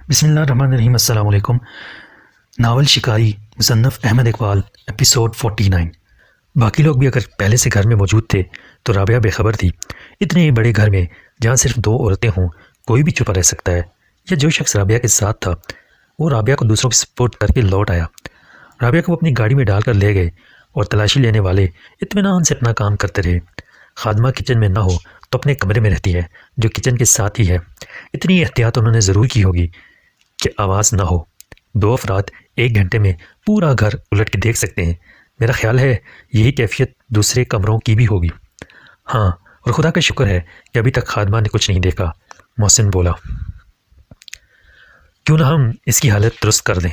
بسم اللہ الرحمن الرحیم۔ السلام علیکم۔ ناول شکاری مصنف احمد اقبال، ایپیسوڈ 49۔ باقی لوگ بھی اگر پہلے سے گھر میں موجود تھے تو رابعہ بے خبر تھی۔ اتنے بڑے گھر میں جہاں صرف 2 عورتیں ہوں کوئی بھی چھپا رہ سکتا ہے، یا جو شخص رابعہ کے ساتھ تھا وہ رابعہ کو دوسروں کے سپورٹ کر کے لوٹ آیا۔ رابعہ کو وہ اپنی گاڑی میں ڈال کر لے گئے اور تلاشی لینے والے اطمینان سے اپنا کام کرتے رہے۔ خادمہ کچن میں نہ ہو تو اپنے کمرے میں رہتی ہے جو کچن کے ساتھ ہی ہے۔ اتنی احتیاط انہوں نے ضرور کی ہوگی کہ آواز نہ ہو۔ 2 افراد 1 گھنٹے میں پورا گھر الٹ کے دیکھ سکتے ہیں۔ میرا خیال ہے یہی کیفیت دوسرے کمروں کی بھی ہوگی۔ ہاں، اور خدا کا شکر ہے کہ ابھی تک خادمہ نے کچھ نہیں دیکھا، محسن بولا۔ کیوں نہ ہم اس کی حالت درست کر دیں؟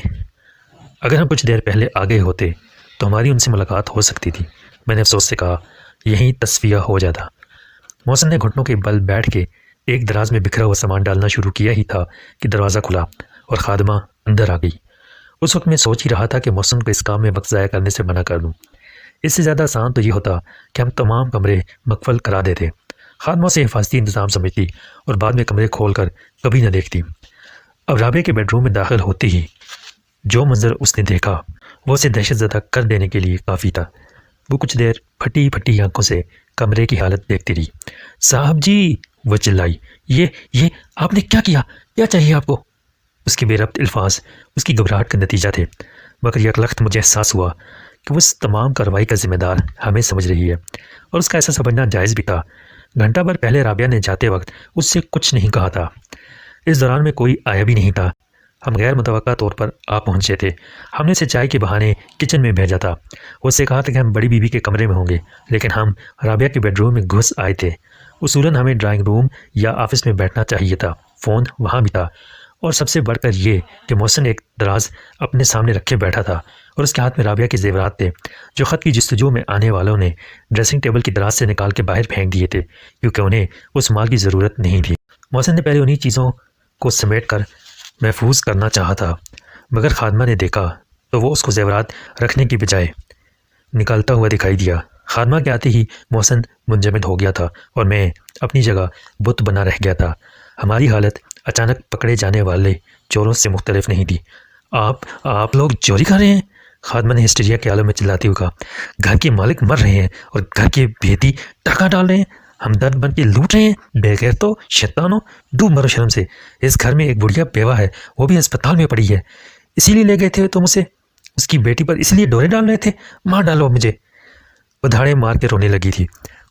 اگر ہم کچھ دیر پہلے آ گئے ہوتے تو ہماری ان سے ملاقات ہو سکتی تھی، میں نے افسوس سے کہا۔ یہیں تصفیہ ہو جاتا۔ محسن نے گھٹنوں کے بل بیٹھ کے ایک دراز میں بکھرا ہوا سامان ڈالنا شروع کیا ہی تھا کہ دروازہ کھلا اور خادمہ اندر آ گئی۔ اس وقت میں سوچ ہی رہا تھا کہ محسن کو اس کام میں وقت ضائع کرنے سے منع کر دوں۔ اس سے زیادہ آسان تو یہ ہوتا کہ ہم تمام کمرے مقفل کرا دیتے۔ خادمہ سے حفاظتی انتظام سمجھتی اور بعد میں کمرے کھول کر کبھی نہ دیکھتی۔ اب رابعہ کے بیڈ روم میں داخل ہوتے ہی جو منظر اس نے دیکھا وہ اسے دہشت زدہ کر دینے کے لیے کافی تھا۔ وہ کچھ دیر پھٹی پھٹی آنکھوں سے کمرے کی حالت دیکھتی رہی۔ صاحب جی، وہ چلائی، یہ آپ نے کیا کیا؟ کیا چاہیے آپ کو؟ اس کے بے ربط الفاظ اس کی گھبراہٹ کا نتیجہ تھے، مگر یک لخت مجھے احساس ہوا کہ وہ اس تمام کارروائی کا ذمہ دار ہمیں سمجھ رہی ہے، اور اس کا ایسا سمجھنا جائز بھی تھا۔ گھنٹہ بھر پہلے رابعہ نے جاتے وقت اس سے کچھ نہیں کہا تھا۔ اس دوران میں کوئی آیا بھی نہیں تھا۔ ہم غیر متوقع طور پر آ پہنچے تھے۔ ہم نے اسے چائے کے بہانے کچن میں بھیجا تھا۔ اس سے کہا تھا کہ ہم بڑی بیوی کے کمرے میں ہوں گے، لیکن ہم رابعہ کے بیڈ روم میں گھس آئے تھے۔ اصولاً ہمیں ڈرائنگ روم یا آفس میں بیٹھنا چاہیے تھا، فون وہاں بھی تھا، اور سب سے بڑھ کر یہ کہ محسن ایک دراز اپنے سامنے رکھے بیٹھا تھا اور اس کے ہاتھ میں رابعہ کے زیورات تھے جو خط کی جستجو میں آنے والوں نے ڈریسنگ ٹیبل کی دراز سے نکال کے باہر پھینک دیے تھے، کیونکہ انہیں اس مال کی ضرورت نہیں تھی۔ محسن نے پہلے انہی چیزوں کو سمیٹ کر محفوظ کرنا چاہا تھا، مگر خادمہ نے دیکھا تو وہ اس کو زیورات رکھنے کی بجائے نکالتا ہوا دکھائی دیا۔ خادمہ کے آتے ہی محسن منجمد ہو گیا تھا اور میں اپنی جگہ بت بنا رہ گیا تھا۔ ہماری حالت اچانک پکڑے جانے والے چوروں سے مختلف نہیں تھی۔ آپ لوگ چوری کر رہے ہیں؟ خادمہ نے ہسٹیریا کے عالم میں چلاتے ہوئے کہا۔ گھر کے مالک مر رہے ہیں اور گھر کے بھیتی ٹکا ڈال رہے ہیں، ہمدرد بن کے لوٹ رہے ہیں۔ بے غیرتو، شیطانو، ڈوب مرو شرم سے۔ اس گھر میں ایک بڑھیا بیوہ ہے، وہ بھی اسپتال میں پڑی ہے، اسی لیے لے گئے تھے تم اسے؟ اس کی بیٹی پر اس لیے ڈورے ڈال رہے تھے؟ مار ڈالو مجھے۔ وہ دھاڑے مار کے رونے لگی تھی۔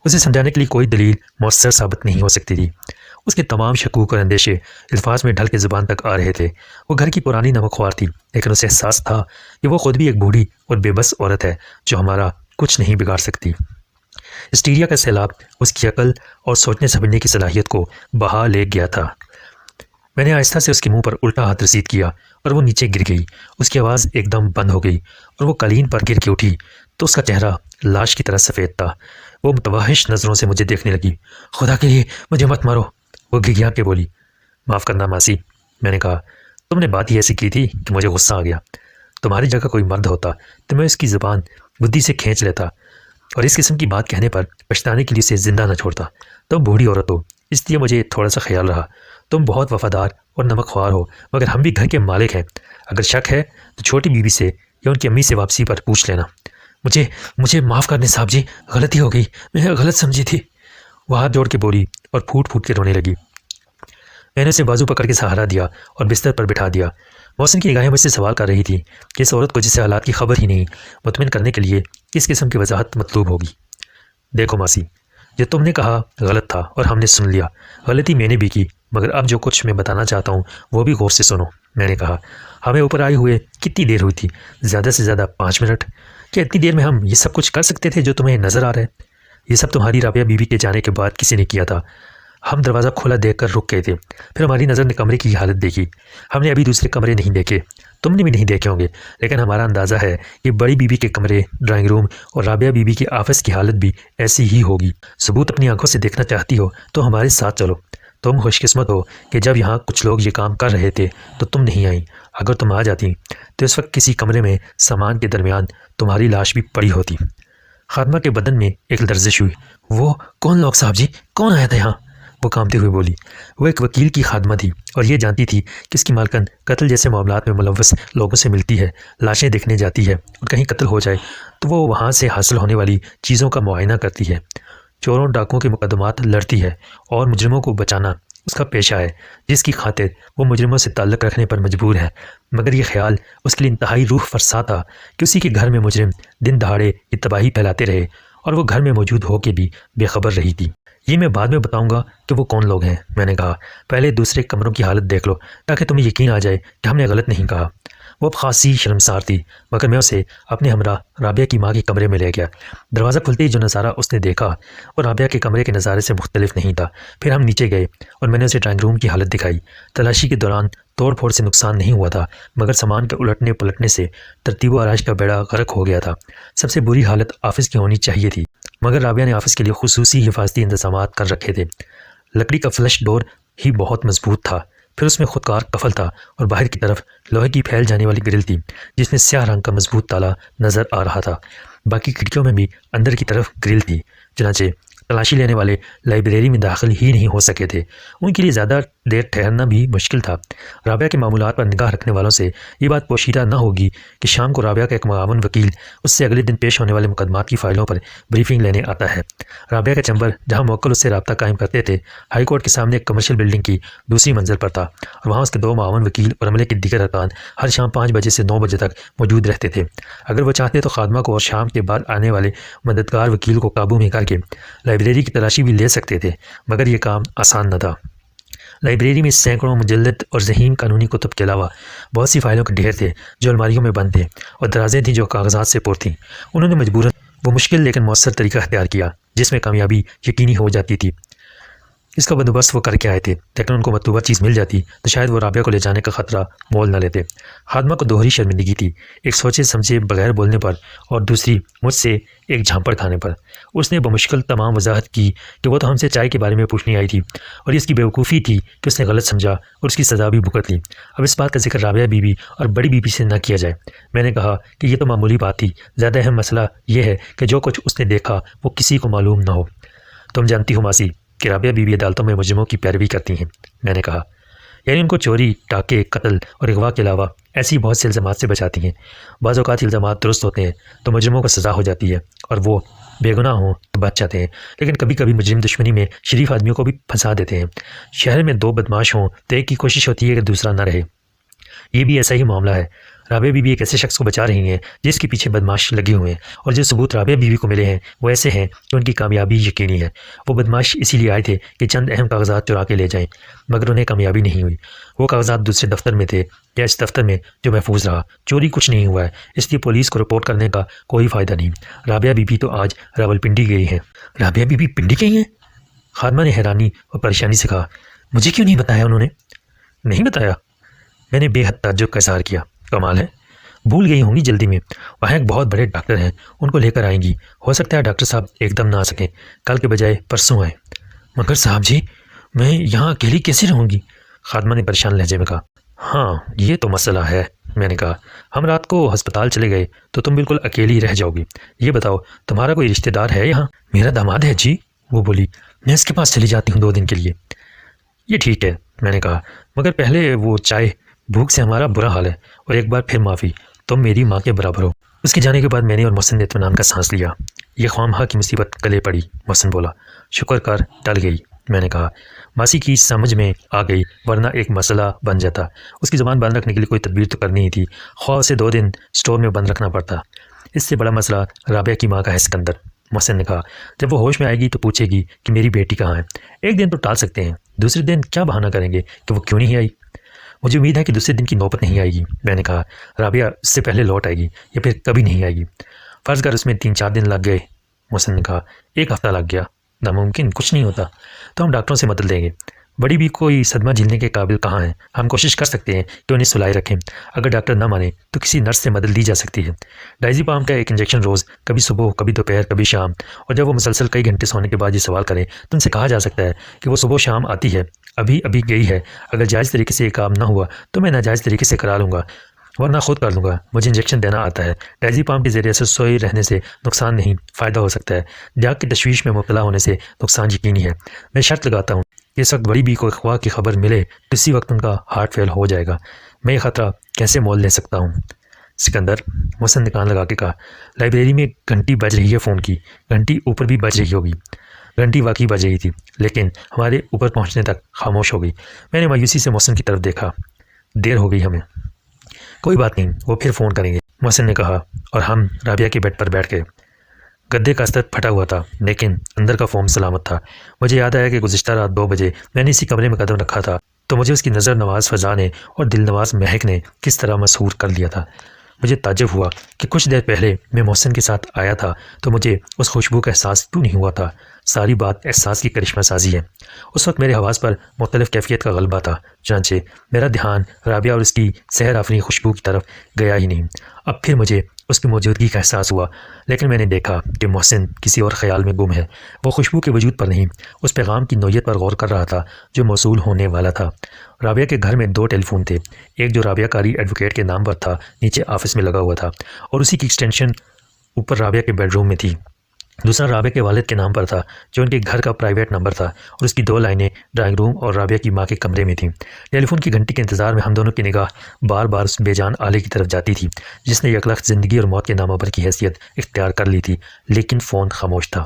اسے سمجھانے کے لیے کوئی دلیل مؤثر ثابت نہیں ہو سکتی تھی۔ اس کے تمام شکوک اور اندیشے الفاظ میں ڈھل کے زبان تک آ رہے تھے۔ وہ گھر کی پرانی نمک خوار تھی، لیکن اسے احساس تھا کہ وہ خود بھی ایک بوڑھی اور بے بس عورت ہے جو ہمارا کچھ نہیں بگاڑ سکتی۔ ہسٹیریا کا سیلاب اس کی عقل اور سوچنے سمجھنے کی صلاحیت کو بہا لے گیا تھا۔ میں نے آہستہ سے اس کے منہ پر الٹا ہاتھ رسید کیا اور وہ نیچے گر گئی۔ اس کی آواز ایک دم بند ہو گئی اور وہ قالین پر گر کے اٹھی تو اس کا چہرہ لاش کی طرح سفید تھا۔ وہ متوحش نظروں سے مجھے دیکھنے لگی۔ خدا کے لیے مجھے مت مارو، وہ گھگیا کے بولی۔ معاف کرنا ماسی، میں نے کہا، تم نے بات ہی ایسی کی تھی کہ مجھے غصہ آ گیا۔ تمہاری جگہ کوئی مرد ہوتا تو میں اس کی زبان بدی سے کھینچ لیتا اور اس قسم کی بات کہنے پر پچھتانے کے لیے اسے زندہ نہ چھوڑتا۔ تم بوڑھی عورت ہو، اس لیے مجھے تھوڑا سا خیال رہا۔ تم بہت وفادار اور نمک خوار ہو، مگر ہم بھی گھر کے مالک ہیں۔ اگر شک ہے تو چھوٹی بیوی سے یا ان کی امی سے واپسی پر پوچھ لینا۔ مجھے معاف کر دیں صاحب جی، غلطی ہو گئی، میں غلط سمجھی تھی، وہ ہاتھ جوڑ کے بولی اور پھوٹ پھوٹ کے رونے لگی۔ میں نے اسے بازو پکڑ کے سہارا دیا اور بستر پر بٹھا دیا۔ محسن کی نگاہیں مجھ سے سوال کر رہی تھی کہ اس عورت کو جسے حالات کی خبر ہی نہیں، مطمئن کرنے کے لیے کس قسم کی وضاحت مطلوب ہوگی۔ دیکھو ماسی، جو تم نے کہا غلط تھا اور ہم نے سن لیا۔ غلطی میں نے بھی کی، مگر اب جو کچھ میں بتانا چاہتا ہوں وہ بھی غور سے سنو۔ میں نے کہا، ہمیں اوپر آئے ہوئے کتنی دیر ہوئی تھی؟ زیادہ سے زیادہ 5 منٹ۔ کیا اتنی دیر میں ہم یہ سب کچھ کر سکتے تھے جو تمہیں نظر آ رہا ہے؟ یہ سب تمہاری رابعہ بیوی کے جانے کے بعد کسی نے کیا تھا۔ ہم دروازہ کھلا دیکھ کر رک گئے تھے، پھر ہماری نظر نے کمرے کی حالت دیکھی۔ ہم نے ابھی دوسرے کمرے نہیں دیکھے، تم نے بھی نہیں دیکھے ہوں گے، لیکن ہمارا اندازہ ہے کہ بڑی بیوی کے کمرے، ڈرائنگ روم اور رابعہ بیوی کے آفس کی حالت بھی ایسی ہی ہوگی۔ ثبوت اپنی آنکھوں سے دیکھنا چاہتی ہو تو ہمارے ساتھ چلو۔ تم خوش قسمت ہو کہ جب یہاں کچھ لوگ یہ کام کر رہے تھے تو تم نہیں آئیں۔ اگر تم آ جاتی تو اس وقت کسی کمرے میں سامان کے درمیان تمہاری لاش بھی پڑی ہوتی۔ خادمہ کے بدن میں ایک لرزش ہوئی۔ وہ کون لوگ صاحب جی؟ کون آیا تھا یہاں؟ وہ کانپتے ہوئے بولی۔ وہ ایک وکیل کی خادمہ تھی اور یہ جانتی تھی کہ اس کی مالکن قتل جیسے معاملات میں ملوث لوگوں سے ملتی ہے، لاشیں دیکھنے جاتی ہے اور کہیں قتل ہو جائے تو وہ وہاں سے حاصل ہونے والی چیزوں کا معائنہ کرتی ہے، چوروں ڈاکوؤں کے مقدمات لڑتی ہے اور مجرموں کو بچانا اس کا پیشہ ہے جس کی خاطر وہ مجرموں سے تعلق رکھنے پر مجبور ہے۔ مگر یہ خیال اس کے لیے انتہائی روح فرسا تھا کہ اسی کے گھر میں مجرم دن دہاڑے یہ تباہی پھیلاتے رہے اور وہ گھر میں موجود ہو کے بھی بے خبر رہی تھی۔ یہ میں بعد میں بتاؤں گا کہ وہ کون لوگ ہیں، میں نے کہا۔ پہلے دوسرے کمروں کی حالت دیکھ لو تاکہ تمہیں یقین آ جائے کہ ہم نے غلط نہیں کہا۔ وہ اب خاصی شرمسار تھی مگر میں اسے اپنے ہمراہ رابعہ کی ماں کے کمرے میں لے گیا۔ دروازہ کھلتے ہی جو نظارہ اس نے دیکھا وہ رابعہ کے کمرے کے نظارے سے مختلف نہیں تھا۔ پھر ہم نیچے گئے اور میں نے اسے ڈرائنگ روم کی حالت دکھائی۔ تلاشی کے دوران توڑ پھوڑ سے نقصان نہیں ہوا تھا مگر سامان کے الٹنے پلٹنے سے ترتیب و آرائش کا بیڑا غرق ہو گیا تھا۔ سب سے بری حالت آفس کی ہونی چاہیے تھی مگر رابعہ نے آفس کے لیے خصوصی حفاظتی انتظامات کر رکھے تھے۔ لکڑی کا فلش ڈور ہی بہت مضبوط تھا، پھر اس میں خودکار قفل تھا اور باہر کی طرف لوہے کی پھیل جانے والی گرل تھی جس میں سیاہ رنگ کا مضبوط تالا نظر آ رہا تھا۔ باقی کھڑکیوں میں بھی اندر کی طرف گرل تھی، چنانچہ تلاشی لینے والے لائبریری میں داخل ہی نہیں ہو سکے تھے۔ ان کے لیے زیادہ دیر ٹھہرنا بھی مشکل تھا۔ رابعہ کے معمولات پر نگاہ رکھنے والوں سے یہ بات پوشیدہ نہ ہوگی کہ شام کو رابعہ کا ایک معاون وکیل اس سے اگلے دن پیش ہونے والے مقدمات کی فائلوں پر بریفنگ لینے آتا ہے۔ رابعہ کا چیمبر جہاں موکل اس سے رابطہ قائم کرتے تھے ہائی کورٹ کے سامنے ایک کمرشل بلڈنگ کی دوسری منزل پر تھا اور وہاں اس کے 2 معاون وکیل اور عملے کے دیگر ارکان ہر شام 5 بجے سے 9 بجے تک موجود رہتے تھے۔ اگر وہ چاہتے تو خادمہ کو اور شام کے بعد آنے والے مددگار وکیل کو قابو میں کر کے لائبریری کی تلاشی بھی لے سکتے تھے مگر یہ کام آسان نہ تھا۔ لائبریری میں سینکڑوں مجلد اور ذہین قانونی کتب کے علاوہ بہت سی فائلوں کے ڈھیر تھے جو الماریوں میں بند تھے اور درازیں تھیں جو کاغذات سے پر تھیں۔ انہوں نے مجبوراً وہ مشکل لیکن مؤثر طریقہ اختیار کیا جس میں کامیابی یقینی ہو جاتی تھی۔ اس کا بندوبست وہ کر کے آئے تھے لیکن ان کو مطلوبہ چیز مل جاتی تو شاید وہ رابعہ کو لے جانے کا خطرہ مول نہ لیتے۔ خادمہ کو دوہری شرمندگی تھی، ایک سوچے سمجھے بغیر بولنے پر اور دوسری مجھ سے ایک جھانپڑ کھانے پر۔ اس نے بمشکل تمام وضاحت کی کہ وہ تو ہم سے چائے کے بارے میں پوچھنے آئی تھی اور اس کی بیوقوفی تھی کہ اس نے غلط سمجھا اور اس کی سزا بھی بھگت لی۔ اب اس بات کا ذکر رابعہ بی بی اور بڑی بی بی سے نہ کیا جائے۔ میں نے کہا کہ یہ تو معمولی بات تھی، زیادہ اہم مسئلہ یہ ہے کہ جو کچھ اس نے دیکھا وہ کسی کو معلوم نہ ہو۔ تم جانتی ہو ماسی کہ رابعہ بی بی عدالتوں میں مجرموں کی پیروی کرتی ہیں، میں نے کہا۔ یعنی ان کو چوری، ڈاکے، قتل اور اغوا کے علاوہ ایسی بہت سے الزامات سے بچاتی ہیں۔ بعض اوقات الزامات درست ہوتے ہیں تو مجرموں کو سزا ہو جاتی ہے اور وہ بے گناہ ہوں تو بچ جاتے ہیں، لیکن کبھی کبھی مجرم دشمنی میں شریف آدمیوں کو بھی پھنسا دیتے ہیں۔ شہر میں 2 بدماش ہوں تو ایک کی کوشش ہوتی ہے کہ دوسرا نہ رہے۔ یہ بھی ایسا ہی معاملہ ہے۔ رابعہ بی بی ایک ایسے شخص کو بچا رہی ہیں جس کے پیچھے بدماش لگے ہوئے ہیں اور جو ثبوت رابعہ بی بی کو ملے ہیں وہ ایسے ہیں کہ ان کی کامیابی یقینی ہے۔ وہ بدماش اسی لیے آئے تھے کہ چند اہم کاغذات چرا کے لے جائیں مگر انہیں کامیابی نہیں ہوئی۔ وہ کاغذات دوسرے دفتر میں تھے یا اس دفتر میں جو محفوظ رہا۔ چوری کچھ نہیں ہوا ہے، اس لیے پولیس کو رپورٹ کرنے کا کوئی فائدہ نہیں۔ رابعہ بی بی تو آج راولپنڈی گئی ہیں۔ رابعہ بی بی پنڈی گئی ہیں؟ خادمہ نے حیرانی اور پریشانی سے کہا۔ مجھے کیوں نہیں بتایا انہوں نے؟ نہیں بتایا؟ میں نے بے حد تعجب کا اظہار کیا۔ کمال ہے، بھول گئی ہوں گی جلدی میں۔ وہاں ایک بہت بڑے ڈاکٹر ہیں، ان کو لے کر آئیں گی۔ ہو سکتا ہے ڈاکٹر صاحب ایک دم نہ آ سکیں، کل کے بجائے پرسوں آئیں۔ مگر صاحب جی میں یہاں اکیلی کیسے رہوں گی؟ خادمہ نے پریشان لہجے میں کہا۔ ہاں یہ تو مسئلہ ہے، میں نے کہا۔ ہم رات کو ہسپتال چلے گئے تو تم بالکل اکیلی رہ جاؤ گی۔ یہ بتاؤ تمہارا کوئی رشتہ دار ہے یہاں؟ میرا داماد ہے جی، وہ بولی۔ میں اس کے پاس چلی جاتی ہوں 2 دن کے لیے۔ یہ ٹھیک ہے، میں نے کہا، مگر پہلے وہ چائے، بھوک سے ہمارا برا حال ہے اور ایک بار پھر معافی، تم میری ماں کے برابر ہو۔ اس کے جانے کے بعد میں نے اور محسن نے اطمینان کا سانس لیا۔ یہ خواہ کی مصیبت گلے پڑی، محسن بولا۔ شکر کر ٹل گئی، میں نے کہا۔ ماسی کی سمجھ میں آ گئی ورنہ ایک مسئلہ بن جاتا۔ اس کی زبان بند رکھنے کے لیے کوئی تدبیر تو کرنی ہی تھی، خواہ اسے 2 دن اسٹور میں بند رکھنا پڑتا۔ اس سے بڑا مسئلہ رابعہ کی ماں کا ہے سکندر، محسن نے کہا۔ جب وہ ہوش میں آئے گی تو پوچھے گی کہ میری بیٹی کہاں ہے۔ ایک دن تو ٹال سکتے ہیں، دوسرے دن کیا بہانہ کریں گے کہ وہ کیوں نہیں آئی؟ مجھے امید ہے کہ دوسرے دن کی نوبت نہیں آئے گی، میں نے کہا۔ رابعہ اس سے پہلے لوٹ آئے گی یا پھر کبھی نہیں آئے گی۔ فرض کر اس میں 3-4 دن لگ گئے، محسن نے کہا۔ 1 ہفتہ لگ گیا، ناممکن کچھ نہیں ہوتا، تو ہم ڈاکٹروں سے مدد لیں گے۔ بڑی بھی کوئی صدمہ جھیلنے کے قابل کہاں ہیں، ہم کوشش کر سکتے ہیں کہ انہیں سلائے رکھیں۔ اگر ڈاکٹر نہ مانے تو کسی نرس سے مدد لی جا سکتی ہے۔ ڈائزیپام کا ایک انجیکشن روز، کبھی صبح، کبھی دوپہر، کبھی شام، اور جب وہ مسلسل کئی گھنٹے سونے کے بعد یہ سوال کریں تو ان سے کہا جا سکتا ہے کہ وہ صبح شام آتی ہے، ابھی گئی ہے۔ اگر جائز طریقے سے یہ کام نہ ہوا تو میں ناجائز طریقے سے کرا لوں گا، ورنہ خود کر لوں گا۔ مجھے انجیکشن دینا آتا ہے۔ ڈائزیپام کے ذریعے سے سوئی رہنے سے نقصان نہیں، فائدہ ہو سکتا ہے۔ جاگ کی تشویش میں مبتلا ہونے سے نقصان یقینی ہے۔ میں شرط لگاتا ہوں کہ اس وقت بڑی بی کو اغوا کی خبر ملے تو اسی وقت ان کا ہارٹ فیل ہو جائے گا۔ میں یہ خطرہ کیسے مول لے سکتا ہوں؟ سکندر، محسن نے کان لگا کے کہا، لائبریری میں گھنٹی بج رہی ہے فون کی، گھنٹی اوپر بھی بج رہی ہوگی۔ گھنٹی واقعی بج رہی تھی لیکن ہمارے اوپر پہنچنے تک خاموش ہو گئی۔ میں نے مایوسی سے محسن کی طرف دیکھا۔ دیر ہو گئی ہمیں۔ کوئی بات نہیں، وہ پھر فون کریں گے، محسن نے کہا، اور ہم رابعہ کے بیڈ پر بیٹھ گئے۔ گدے کا استر پھٹا ہوا تھا لیکن اندر کا فوم سلامت تھا۔ مجھے یاد آیا کہ گزشتہ رات 2 بجے میں نے اسی کمرے میں قدم رکھا تھا تو مجھے اس کی نظر نواز فضا نے اور دل نواز مہک نے کس طرح مسحور کر لیا تھا۔ مجھے تعجب ہوا کہ کچھ دیر پہلے میں محسن کے ساتھ آیا تھا تو مجھے اس خوشبو کا احساس کیوں نہیں ہوا تھا۔ ساری بات احساس کی کرشمہ سازی ہے۔ اس وقت میرے حواس پر مختلف کیفیت کا غلبہ تھا، چنانچہ میرا دھیان رابعہ اور اس کی سحر آفریں خوشبو کی طرف گیا ہی نہیں۔ اب پھر مجھے اس کی موجودگی کا احساس ہوا لیکن میں نے دیکھا کہ محسن کسی اور خیال میں گم ہے۔ وہ خوشبو کے وجود پر نہیں، اس پیغام کی نوعیت پر غور کر رہا تھا جو موصول ہونے والا تھا۔ رابعہ کے گھر میں 2 ٹیلی فون تھے، ایک جو رابعہ قاری ایڈوکیٹ کے نام پر تھا نیچے آفس میں لگا ہوا تھا اور اسی کی ایکسٹینشن اوپر رابعہ کے بیڈ روم میں تھی، دوسرا رابعہ کے والد کے نام پر تھا جو ان کے گھر کا پرائیویٹ نمبر تھا اور اس کی 2 لائنیں ڈرائنگ روم اور رابعہ کی ماں کے کمرے میں تھیں۔ ٹیلی فون کی گھنٹی کے انتظار میں ہم دونوں کی نگاہ بار بار اس بے جان آلے کی طرف جاتی تھی جس نے یکلخت زندگی اور موت کے نامور کی حیثیت اختیار کر لی تھی، لیکن فون خاموش تھا۔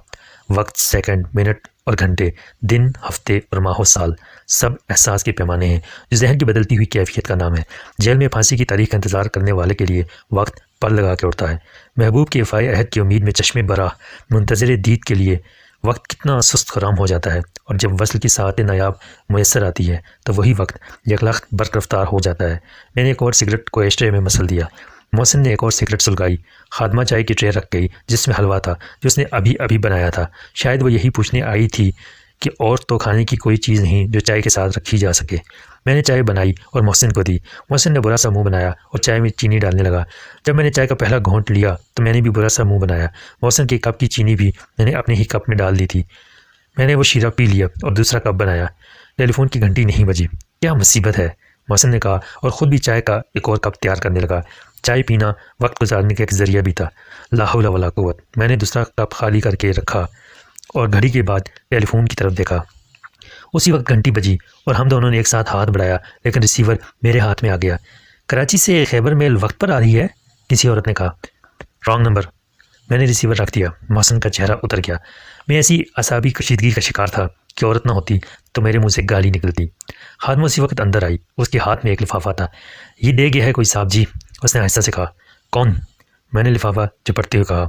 وقت، سیکنڈ، منٹ اور گھنٹے، دن، ہفتے اور ماہ و سال، سب احساس کے پیمانے ہیں جو ذہن کی بدلتی ہوئی کیفیت کا نام ہے۔ جیل میں پھانسی کی تاریخ کا انتظار کرنے والے کے لیے وقت پر لگا کے اٹھتا ہے۔ محبوب کے وفائے عہد کی امید میں چشمے براہ منتظر دید کے لیے وقت کتنا سست خرام ہو جاتا ہے، اور جب وصل کی ساعت نایاب میسر آتی ہے تو وہی وقت یکلخت برق رفتار ہو جاتا ہے۔ میں نے ایک اور سگریٹ کو ایشٹرے میں مسل دیا۔ محسن نے ایک اور سگریٹ سلگائی۔ خادمہ چائے کی ٹرے رکھ گئی جس میں حلوہ تھا جو اس نے ابھی ابھی بنایا تھا۔ شاید وہ یہی پوچھنے آئی تھی کہ اور تو کھانے کی کوئی چیز نہیں جو چائے کے ساتھ رکھی جا سکے۔ میں نے چائے بنائی اور محسن کو دی۔ محسن نے برا سا منہ بنایا اور چائے میں چینی ڈالنے لگا۔ جب میں نے چائے کا پہلا گھونٹ لیا تو میں نے بھی برا سا منہ بنایا۔ محسن کے کپ کی چینی بھی میں نے اپنے ہی کپ میں ڈال دی تھی۔ میں نے وہ شیرہ پی لیا اور دوسرا کپ بنایا۔ ٹیلی فون کی گھنٹی نہیں بجی۔ کیا مصیبت ہے، محسن نے کہا اور خود بھی چائے کا ایک اور کپ تیار کرنے لگا۔ چائے پینا وقت گزارنے کا ایک ذریعہ بھی تھا۔ لا حول ولا قوت۔ میں نے دوسرا کپ خالی کر کے رکھا اور گھڑی کے بعد ٹیلی فون کی طرف دیکھا۔ اسی وقت گھنٹی بجی اور ہم دونوں نے ایک ساتھ ہاتھ بڑھایا لیکن ریسیور میرے ہاتھ میں آ گیا۔ کراچی سے خیبر میل وقت پر آ رہی ہے، کسی عورت نے کہا۔ Wrong number. میں نے ریسیور رکھ دیا۔ محسن کا چہرہ اتر گیا۔ میں ایسی اعصابی کشیدگی کا شکار تھا کہ عورت نہ ہوتی تو میرے منہ سے گالی نکلتی۔ خادمہ اسی وقت اندر آئی۔ اس کے ہاتھ میں ایک لفافہ تھا۔ یہ دے گیا ہے کوئی صاحب جی، اس نے آہستہ سے کہا۔ کون؟ میں نے لفافہ چپٹتے ہوئے کہا۔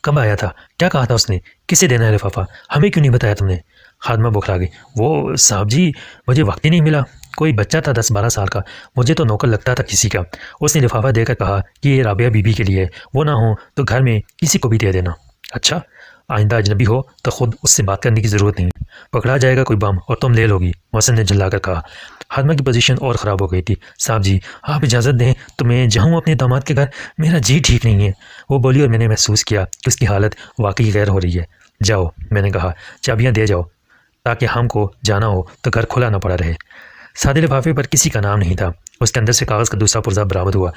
کب آیا تھا؟ کیا کہا تھا اس نے؟ کسے دینا ہے لفافہ؟ ہمیں کیوں نہیں بتایا تم نے؟ خادمہ بوکھلا گئی۔ وہ صاحب جی مجھے وقت ہی نہیں ملا، کوئی بچہ تھا 10-12 سال کا، مجھے تو نوکر لگتا تھا کسی کا۔ اس نے لفافہ دے کر کہا کہ یہ رابعہ بی بی کے لیے ہے، وہ نہ ہو تو گھر میں کسی کو بھی دے دینا۔ اچھا، آئندہ اجنبی ہو تو خود اس سے بات کرنے کی ضرورت نہیں، پکڑا جائے گا کوئی بم اور تم لے لو گی، محسن نے جھلا کر کہا۔ خادمہ کی پوزیشن اور خراب ہو گئی تھی۔ صاحب جی آپ اجازت دیں تو میں جاؤں اپنے داماد کے گھر، میرا جی ٹھیک نہیں ہے، وہ بولی اور میں نے محسوس کیا کہ اس کی حالت واقعی غیر ہو رہی ہے۔ جاؤ، میں نے کہا، چابیاں دے جاؤ تاکہ ہم کو جانا ہو تو گھر کھلا نہ پڑا رہے۔ سادے لفافے پر کسی کا نام نہیں تھا۔ اس کے اندر سے کاغذ کا دوسرا پرزہ برآمد ہوا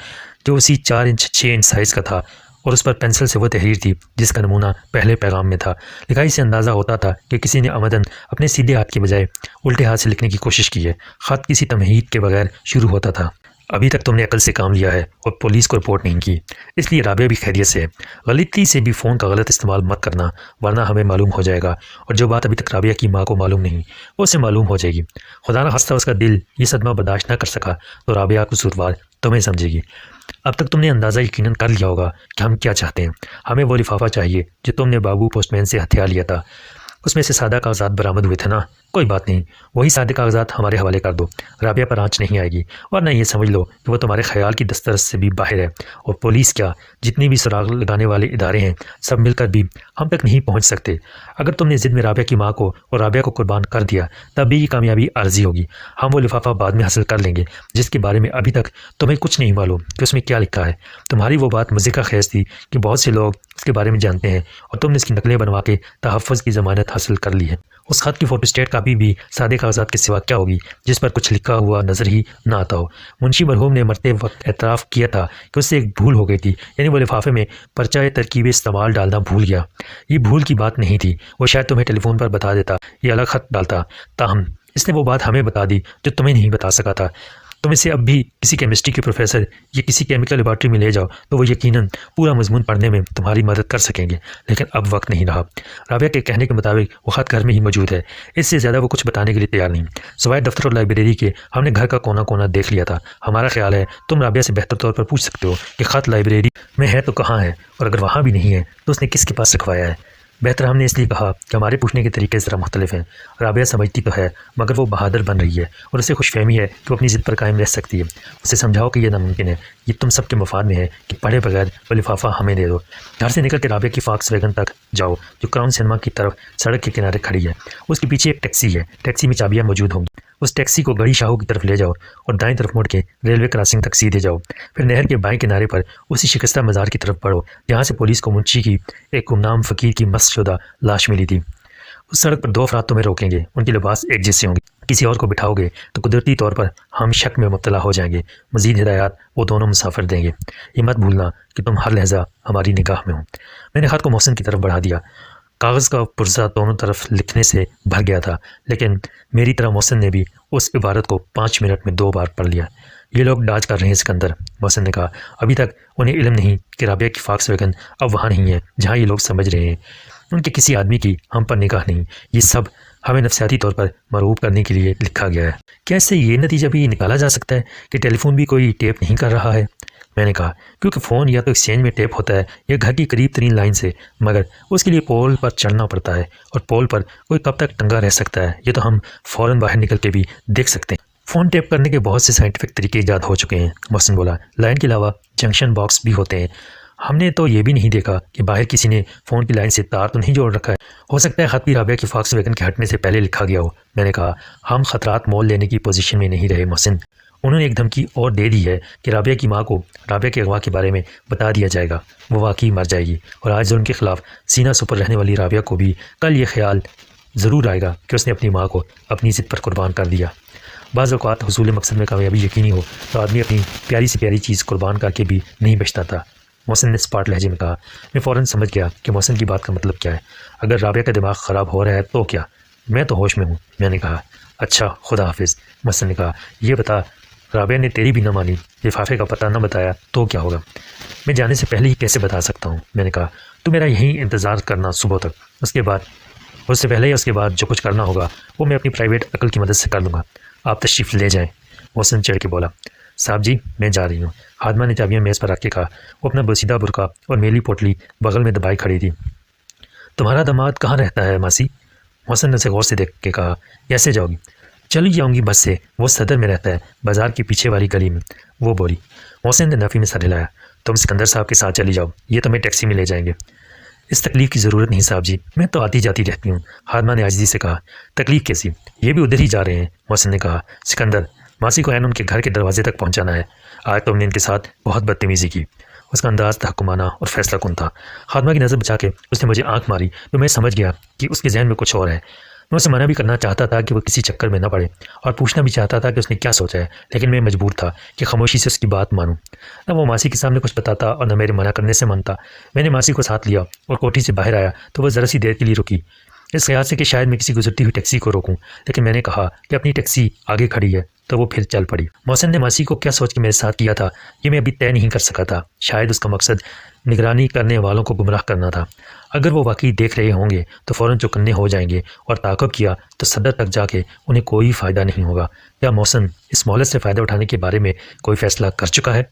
جو اسی 4 انچ 6 انچ سائز کا تھا اور اس پر پینسل سے وہ تحریر تھی جس کا نمونہ پہلے پیغام میں تھا۔ لکھائی سے اندازہ ہوتا تھا کہ کسی نے عمدن اپنے سیدھے ہاتھ کے بجائے الٹے ہاتھ سے لکھنے کی کوشش کی ہے۔ خط کسی تمہید کے بغیر شروع ہوتا تھا۔ ابھی تک تم نے عقل سے کام لیا ہے اور پولیس کو رپورٹ نہیں کی، اس لیے رابعہ بھی خیریت سے ہے۔ غلطی سے بھی فون کا غلط استعمال مت کرنا ورنہ ہمیں معلوم ہو جائے گا، اور جو بات ابھی تک رابعہ کی ماں کو معلوم نہیں وہ اسے معلوم ہو جائے گی۔ خدا نہ خواستہ اس کا دل یہ صدمہ برداشت نہ کر سکا تو رابعہ قصوروار تمہیں سمجھے گی۔ اب تک تم نے اندازہ یقیناً کر لیا ہوگا کہ ہم کیا چاہتے ہیں۔ ہمیں وہ لفافہ چاہیے جو تم نے بابو پوسٹ مین سے ہتھیا لیا تھا، اس میں سے سادہ کاغذات برآمد ہوئے تھے نا؟ کوئی بات نہیں، وہی سادے کاغذات ہمارے حوالے کر دو، رابعہ پر آنچ نہیں آئے گی، ورنہ یہ سمجھ لو کہ وہ تمہارے خیال کی دسترس سے بھی باہر ہے، اور پولیس کیا جتنی بھی سراغ لگانے والے ادارے ہیں سب مل کر بھی ہم تک نہیں پہنچ سکتے۔ اگر تم نے ضد میں رابعہ کی ماں کو اور رابعہ کو قربان کر دیا تب بھی یہ کامیابی عارضی ہوگی۔ ہم وہ لفافہ بعد میں حاصل کر لیں گے جس کے بارے میں ابھی تک تمہیں کچھ نہیں معلوم کہ اس میں کیا لکھا ہے۔ تمہاری وہ بات مزے کا خیز تھی کہ بہت سے لوگ اس کے بارے میں جانتے ہیں اور تم نے اس کی نقلیں بنوا کے تحفظ کی ضمانت حاصل کر لی ہے۔ اس خط کی فوٹو اسٹیٹ کاپی بھی سادے کاغذات کے سوا کیا ہوگی جس پر کچھ لکھا ہوا نظر ہی نہ آتا ہو۔ منشی مرحوم نے مرتے وقت اعتراف کیا تھا کہ اس سے ایک بھول ہو گئی تھی، یعنی وہ لفافے میں پرچہ ترکیب استعمال ڈالنا بھول گیا۔ یہ بھول کی بات نہیں تھی، وہ شاید تمہیں ٹیلی فون پر بتا دیتا یا الگ خط ڈالتا، تاہم اس نے وہ بات ہمیں بتا دی جو تمہیں نہیں بتا سکا تھا۔ تم اسے اب بھی کسی کیمسٹری کے پروفیسر یا کسی کیمیکل لیبارٹری میں لے جاؤ تو وہ یقیناً پورا مضمون پڑھنے میں تمہاری مدد کر سکیں گے، لیکن اب وقت نہیں رہا۔ رابعہ کے کہنے کے مطابق وہ خط گھر میں ہی موجود ہے، اس سے زیادہ وہ کچھ بتانے کے لیے تیار نہیں۔ سوائے دفتر اور لائبریری کے ہم نے گھر کا کونا کونا دیکھ لیا تھا۔ ہمارا خیال ہے تم رابعہ سے بہتر طور پر پوچھ سکتے ہو کہ خط لائبریری میں ہے تو کہاں ہے، اور اگر وہاں بھی نہیں ہے تو اس نے کس کے پاس رکھوایا ہے۔ بہتر ہم نے اس لیے کہا کہ ہمارے پوچھنے کے طریقے ذرا مختلف ہیں۔ رابعہ سمجھتی تو ہے مگر وہ بہادر بن رہی ہے اور اسے خوش فہمی ہے کہ وہ اپنی ضد پر قائم رہ سکتی ہے۔ اسے سمجھاؤ کہ یہ ناممکن ہے، یہ تم سب کے مفاد میں ہے کہ پڑھے بغیر وہ لفافہ ہمیں دے دو۔ گھر سے نکل کے رابعہ کی فاکس ویگن تک جاؤ جو کراؤن سنیما کی طرف سڑک کے کنارے کھڑی ہے۔ اس کے پیچھے ایک ٹیکسی ہے، ٹیکسی میں چابیاں موجود ہوں گی۔ اس ٹیکسی کو گڑی شاہو کی طرف لے جاؤ اور دائیں طرف مڑ کے ریلوے کراسنگ تک سیدھے جاؤ، پھر نہر کے بائیں کنارے پر اسی شکستہ مزار کی طرف بڑھو جہاں سے پولیس کو منشی کی ایک گمنام فقیر کی مس شدہ لاش ملی تھی۔ اس سڑک پر دو افراد تمہیں روکیں گے، ان کے لباس ایک جیسے ہوں گے۔ کسی اور کو بٹھاؤ گے تو قدرتی طور پر ہم شک میں مبتلا ہو جائیں گے۔ مزید ہدایات وہ دونوں مسافر دیں گے۔ یہ مت بھولنا کہ تم ہر لحظہ ہماری نگاہ میں ہو۔ میں نے خط کو محسن کی طرف بڑھا دیا۔ کاغذ کا پرزہ دونوں طرف لکھنے سے بھر گیا تھا، لیکن میری طرح محسن نے بھی اس عبارت کو 5 منٹ میں 2 بار پڑھ لیا۔ یہ لوگ ڈاج کر رہے ہیں سکندر، محسن نے کہا۔ ابھی تک انہیں علم نہیں کہ رابعہ کی فاکس ویگن اب وہاں نہیں ہے جہاں یہ لوگ سمجھ رہے ہیں۔ ان کے کسی آدمی کی ہم پر نگاہ نہیں۔ یہ سب ہمیں نفسیاتی طور پر مرعوب کرنے کے لیے لکھا گیا ہے۔ کیا اس سے یہ نتیجہ بھی نکالا جا سکتا ہے کہ ٹیلی فون بھی کوئی ٹیپ نہیں کر رہا ہے؟ میں نے کہا، کیونکہ فون یا تو ایکسچینج میں ٹیپ ہوتا ہے یا گھر کی قریب ترین لائن سے، مگر اس کے لیے پول پر چڑھنا پڑتا ہے، اور پول پر کوئی کب تک ٹنگا رہ سکتا ہے یہ تو ہم فوراً باہر نکل کے بھی دیکھ سکتے ہیں۔ فون ٹیپ کرنے کے بہت سے سائنٹیفک طریقے ایجاد ہو چکے ہیں، محسن بولا۔ لائن کے علاوہ جنکشن باکس بھی ہوتے ہیں۔ ہم نے تو یہ بھی نہیں دیکھا کہ باہر کسی نے فون کی لائن سے تار تو نہیں جوڑ رکھا ہے۔ ہو سکتا ہے خط بھی رابعہ کی فاکس ویگن کے ہٹنے سے پہلے لکھا گیا ہو۔ میں نے کہا، ہم خطرات مول لینے کی پوزیشن میں نہیں رہے محسن۔ انہوں نے ایک دھمکی اور دے دی ہے کہ رابعہ کی ماں کو رابعہ کے اغوا کے بارے میں بتا دیا جائے گا، وہ واقعی مر جائے گی، اور آج ظلم کے خلاف سینہ سپر رہنے والی رابعہ کو بھی کل یہ خیال ضرور آئے گا کہ اس نے اپنی ماں کو اپنی ضد پر قربان کر دیا۔ بعض اوقات حصول مقصد میں کامیابی یقینی ہو تو آدمی اپنی پیاری سے پیاری چیز قربان کر کے بھی نہیں بچتا تھا، محسن نے اسپاٹ لہجے میں کہا۔ میں فوراً سمجھ گیا کہ محسن کی بات کا مطلب کیا ہے۔ اگر رابعہ کا دماغ خراب ہو رہا ہے تو کیا؟ میں تو ہوش میں ہوں، میں نے کہا۔ اچھا، خدا حافظ، محسن نے کہا۔ یہ بتا، رابعہ نے تیری بھی نہ مانی، لفافے کا پتہ نہ بتایا تو کیا ہوگا؟ میں جانے سے پہلے ہی کیسے بتا سکتا ہوں؟ میں نے کہا۔ تو میرا یہیں انتظار کرنا صبح تک، اس سے پہلے یا اس کے بعد جو کچھ کرنا ہوگا وہ میں اپنی پرائیویٹ عقل کی مدد سے کر لوں گا۔ آپ تشریف لے جائیں، محسن چڑھ کے بولا۔ صاحب جی، میں جا رہی ہوں۔ خادمہ نے چابیاں میز پر رکھ کے کہا۔ وہ اپنا بوسیدہ برقع اور میلی پوٹلی بغل میں دبائی کھڑی تھی۔ تمہارا داماد کہاں رہتا ہے ماسی؟ محسن نے اسے غور سے دیکھ کے کہا۔ کیسے جاؤ گی؟ چلی جاؤں گی بس سے، وہ صدر میں رہتا ہے، بازار کی پیچھے والی گلی میں، وہ بولی۔ محسن نے نفی میں سر ہلایا۔ تم سکندر صاحب کے ساتھ چلی جاؤ، یہ تمہیں ٹیکسی میں لے جائیں گے۔ اس تکلیف کی ضرورت نہیں صاحب جی، میں تو آتی جاتی رہتی ہوں، خادمہ نے عاجزی سے کہا۔ تکلیف کیسی؟ یہ بھی ادھر ہی جا رہے ہیں، محسن نے کہا۔ سکندر، ماسی کو عین ان کے گھر کے دروازے تک پہنچانا ہے۔ آج تم نے ان کے ساتھ بہت بدتمیزی کی۔ اس کا انداز تحکمانہ اور فیصلہ کن تھا۔ خادمہ کی نظر بچا کے اس نے مجھے آنکھ ماری تو میں سمجھ گیا کہ اس کے ذہن میں کچھ اور ہے۔ میں اسے منع بھی کرنا چاہتا تھا کہ وہ کسی چکر میں نہ پڑے، اور پوچھنا بھی چاہتا تھا کہ اس نے کیا سوچا ہے، لیکن میں مجبور تھا کہ خاموشی سے اس کی بات مانوں۔ نہ وہ ماسی کے سامنے کچھ بتاتا اور نہ میرے منع کرنے سے مانتا۔ میں نے ماسی کو ساتھ لیا اور کوٹھی سے باہر آیا تو وہ ذرا سی دیر کے لیے رکی، اس خیال سے کہ شاید میں کسی گزرتی ہوئی ٹیکسی کو روکوں، لیکن میں نے کہا کہ اپنی ٹیکسی آگے کھڑی ہے تو وہ پھر چل پڑی۔ محسن نے ماسی کو کیا سوچ کے میرے ساتھ کیا تھا یہ میں ابھی طے نہیں کر سکا تھا۔ شاید اس کا مقصد نگرانی کرنے والوں کو گمراہ کرنا تھا۔ اگر وہ واقعی دیکھ رہے ہوں گے تو فوراً چوکنے ہو جائیں گے، اور تعاقب کیا تو صدر تک جا کے انہیں کوئی فائدہ نہیں ہوگا۔ کیا محسن اس مہلت سے فائدہ اٹھانے کے بارے میں کوئی فیصلہ کر چکا ہے؟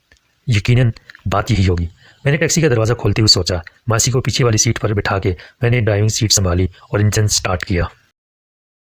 یقیناً بات یہی ہوگی۔ میں نے ٹیکسی کا دروازہ کھولتے ہوئے سوچا۔ ماسی کو پیچھے والی سیٹ پر بٹھا کے میں نے ڈرائیونگ سیٹ سنبھالی اور انجن سٹارٹ کیا۔